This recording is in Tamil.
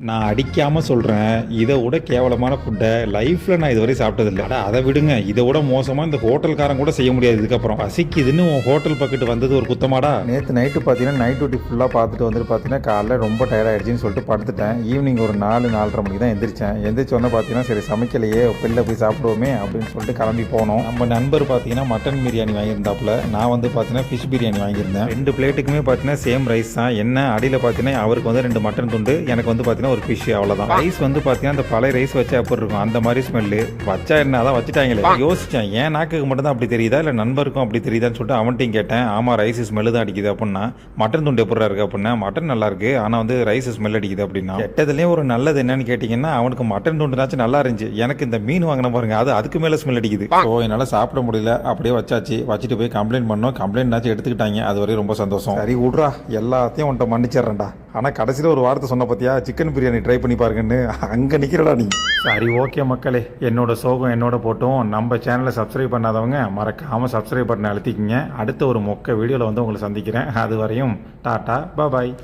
நான் அடிக்காம சொல்றேன். இத விட கேவலமான ஃபுட்ட லைஃப்ல நான் இதுவரை சாப்பிட்டதில்ல. அட அத விடுங்க. இத விட மோசமா இந்த ஹோட்டல்காரன் கூட செய்ய முடியாது இதுக்கப்புறம். பசிக்குதுன்னு உன் ஹோட்டல் பக்கெட் வந்தது ஒரு குத்தமாடா? நேத்து நைட்டு பார்த்தீங்கன்னா, நைட் டியூட்டி ஃபுல்லா பார்த்துட்டு வந்துட்டு பார்த்தீங்கன்னா, காலைல ரொம்ப டயர்ட் ஆயிடுச்சுன்னு சொல்லிட்டு படுத்துட்டேன். ஈவினிங் ஒரு 4, 4:30 மணிக்கு தான் எந்திரிச்சேன். எந்திரிச்ச உடனே பார்த்தீங்கன்னா, சரி சமைக்கலையே வெளில போய் சாப்பிடுவோமே அப்படின்னு சொல்லிட்டு கிளம்பி போனோம். நம்ம நண்பர் பார்த்தீங்கன்னா, மட்டன் பிரியாணி வாங்கியிருந்தாப்புல. நான் வந்து பார்த்தீங்கன்னா, ஃபிஷ் பிரியாணி வாங்கியிருந்தேன். 2 பிளேட்டுக்குமே பார்த்தீங்கன்னா சேம் ரைஸ் தான். என்ன அடியில் பார்த்தீங்கன்னா, அவருக்கு வந்து 2 மட்டன் துண்டு, எனக்கு வந்து பார்த்தீங்கன்னா ஒரு ஃபிஷ், அவ்வளோதான். ரைஸ் வந்து பார்த்தீங்கன்னா அந்த பழைய ரைஸ் வச்சா எப்படி இருக்கும் அந்த மாதிரி ஸ்மெல்லு. வச்சா என்ன, அதான் வச்சுட்டாங்களே. யோசிச்சேன், ஏன் நாக்குக்கு மட்டும் தான் அப்படி தெரியுதா இல்லை நண்பருக்கும் அப்படி தெரியுதான்னு சொல்லிட்டு அவன்கிட்டையும் கேட்டேன். ஆமாம், ரைஸ் ஸ்மெல்லு தான் அடிக்குது அப்படின்னா. மட்டன் துண்டு எப்படி இருக்கு அப்படின்னா, மட்டன் நல்லா இருக்கு, ஆனால் வந்து ரைஸ் ஸ்மெல் அடிக்குது அப்படின்னா. கெட்டதுலேயும் ஒரு நல்லது என்னன்னு கேட்டிங்கன்னா, அவனுக்கு மட்டன் துண்டுனாச்சும் நல்லா இருந்துச்சு. எனக்கு இந்த மீன் வாங்கின பாருங்க, அதுக்கு மேலே ஸ்மெல் அடிக்குது. ஸோ என்னால் சாப்பிட முடியல, அப்படியே வச்சாச்சு. வச்சுட்டு போய் கம்ப்ளைண்ட் பண்ணோம். கம்ப்ளைண்ட்னாச்சும் எடுத்துக்கிட்டாங்க, அது வரையும் ரொம்ப சந்தோஷம். சரி விட்றா, எல்லாத்தையும் உன்ட்ட மன்னிச்சிடறேன்டா. ஆனால் கடைசியில் ஒரு வார்த்தை சொன்ன பார்த்தியா, சிக்கன் பிரியாணி ட்ரை பண்ணி பாருங்கன்னு. அங்கே நிற்கிறடா நீ. சரி ஓகே மக்களே, என்னோட சோகம் என்னோட போட்டும். நம்ம சேனலை சப்ஸ்கிரைப் பண்ணாதவங்க மறக்காமல் சப்ஸ்கிரைப் பண்ண அழுத்திக்கிங்க. அடுத்த ஒரு மொக்க வீடியோவில் வந்து உங்களை சந்திக்கிறேன். அது வரையும் டாட்டா பாய்.